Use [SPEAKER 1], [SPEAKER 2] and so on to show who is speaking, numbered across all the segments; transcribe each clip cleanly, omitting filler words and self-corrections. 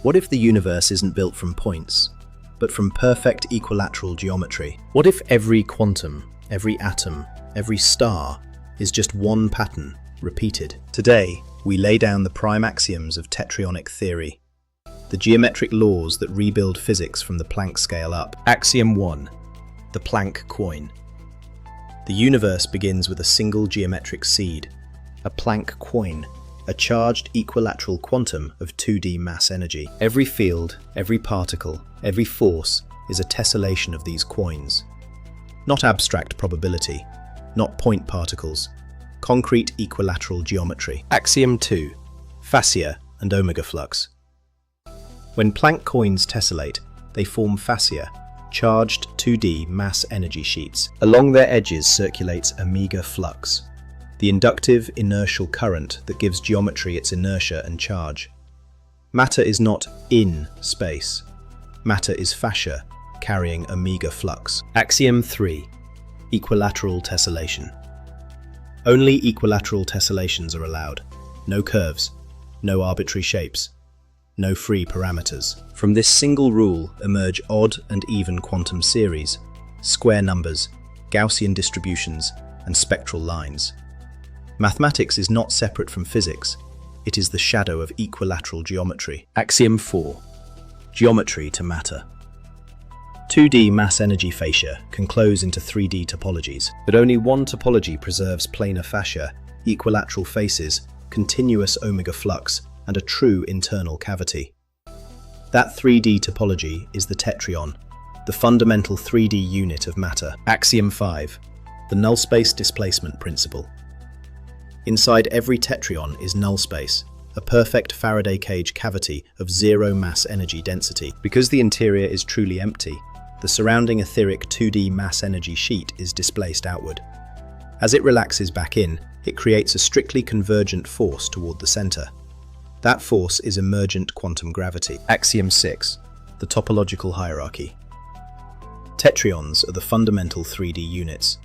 [SPEAKER 1] What if the universe isn't built from points, but from perfect equilateral geometry? What if every quantum, every atom, every star is just one pattern, repeated? Today, we lay down the prime axioms of Tetryonic theory, the geometric laws that rebuild physics from the Planck scale up. Axiom 1. The Planck quoin. The universe begins with a single geometric seed, a Planck quoin, a charged equilateral quantum of 2D mass energy. Every field, every particle, every force is a tessellation of these quoins. Not abstract probability, not point particles, concrete equilateral geometry. Axiom 2. Fascia and omega flux. When Planck quoins tessellate, they form fascia-charged 2D mass energy sheets. Along their edges circulates omega flux, the inductive inertial current that gives geometry its inertia and charge. Matter is not in space. Matter is fascia, carrying omega flux. Axiom 3. Equilateral tessellation. Only equilateral tessellations are allowed. No curves, no arbitrary shapes, no free parameters. From this single rule emerge odd and even quantum series, square numbers, Gaussian distributions, and spectral lines. Mathematics is not separate from physics. It is the shadow of equilateral geometry. Axiom 4. Geometry to matter. 2D mass energy fascia can close into 3D topologies, but only one topology preserves planar fascia, equilateral faces, continuous omega flux, and a true internal cavity. That 3D topology is the tetryon, the fundamental 3D unit of matter. Axiom 5. The null space displacement principle. Inside every tetryon is null space, a perfect Faraday cage cavity of zero mass energy density. Because the interior is truly empty, the surrounding etheric 2D mass energy sheet is displaced outward. As it relaxes back in, it creates a strictly convergent force toward the center. That force is emergent quantum gravity. Axiom 6. The topological hierarchy. Tetryons are the fundamental 3D units.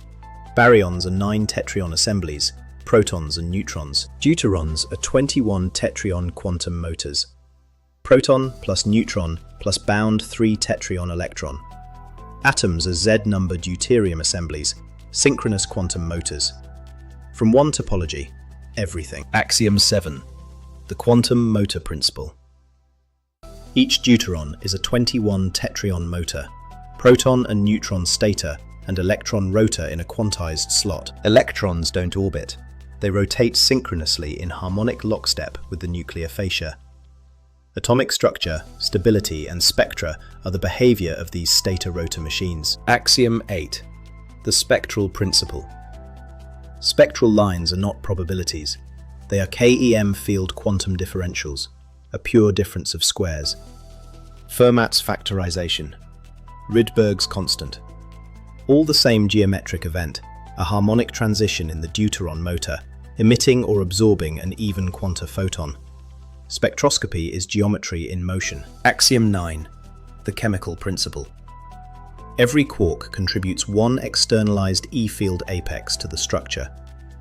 [SPEAKER 1] Baryons are 9 tetryon assemblies, protons and neutrons. Deuterons are 21 tetryon quantum motors. Proton plus neutron plus bound 3 tetryon electron. Atoms are Z-numbered deuterium assemblies, synchronous quantum motors. From one topology, everything. Axiom 7. The quantum motor principle. Each deuteron is a 21 tetryon motor, proton and neutron stator, and electron rotor in a quantized slot. Electrons don't orbit. They rotate synchronously in harmonic lockstep with the nuclear fascia. Atomic structure, stability, and spectra are the behavior of these stator-rotor machines. Axiom 8. The spectral principle. Spectral lines are not probabilities. They are KEM field quantum differentials, a pure difference of squares. Fermat's factorization. Rydberg's constant. All the same geometric event, a harmonic transition in the deuteron motor, emitting or absorbing an even quanta photon. Spectroscopy is geometry in motion. Axiom 9. The chemical principle. Every quark contributes one externalized E-field apex to the structure.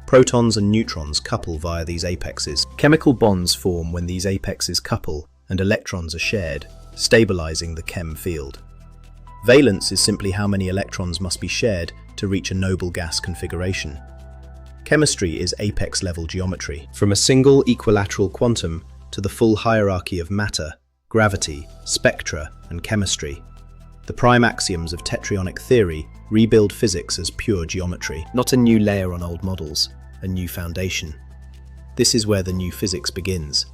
[SPEAKER 1] Protons and neutrons couple via these apexes. Chemical bonds form when these apexes couple and electrons are shared, stabilizing the chem field. Valence is simply how many electrons must be shared to reach a noble gas configuration. Chemistry is apex-level geometry. From a single equilateral quantum to the full hierarchy of matter, gravity, spectra, and chemistry, the prime axioms of Tetryonic theory rebuild physics as pure geometry. Not a new layer on old models, a new foundation. This is where the new physics begins.